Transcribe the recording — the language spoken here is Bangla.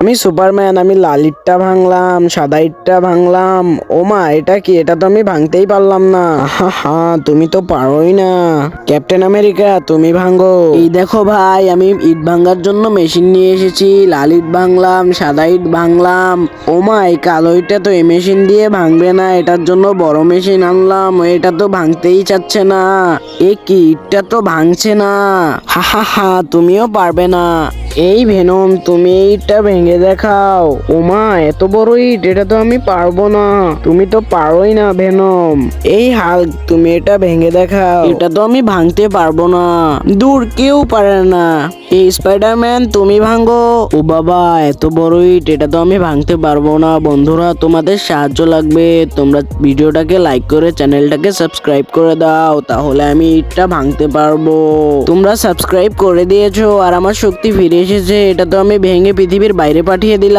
আমি সুপারম্যান, আমি লাল ইটটা ভাঙলাম, সাদা ইটটা ভাঙলাম। ও মা, এটা কি? এটা তো আমি ভাঙতেই পারলাম না। হা, তুমি তো পারোই না। ক্যাপ্টেন আমেরিকা, তুমি ভাঙো। এই দেখো ভাই, আমি ইট ভাঙার জন্য মেশিন নিয়ে এসেছি। লাল ইট ভাঙলাম, সাদা ইট ভাঙলাম। ও মা, এই কালো ইটটা তো এই মেশিন দিয়ে ভাঙবে না, এটার জন্য বড় মেশিন আনলাম, এটা তো ভাঙতেই চাচ্ছে না। এ কি, ইটটা তো ভাঙছে না। হা, তুমিও পারবে না। এই ভেনম, তুমি এইটা ভেঙে দেখাও। ওমা, এত বড় ইট, এটা তো আমি পারবো না। তুমি তো পারোই না ভেনম। এই হাল্ক, তুমি এটা ভেঙে দেখাও। এটা তো আমি ভাঙতে পারবো না। দূর, কেউ পারে না। এই স্পাইডারম্যান, তুমি ভাঙো। ও বাবা, এত বড় ইট, এটা তো আমি ভাঙতে পারবো না। বন্ধুরা, তোমাদের সাহায্য লাগবে। তোমরা ভিডিওটাকে লাইক করে চ্যানেলটাকে সাবস্ক্রাইব করে দাও, তাহলে আমি ইটটা ভাঙতে পারবো। তোমরা সাবস্ক্রাইব করে দিয়েছো আর আমার শক্তি ফিরে এসেছে। এটা তো আমি ভেঙে পৃথিবীর বাইরে পাঠিয়ে দিলাম।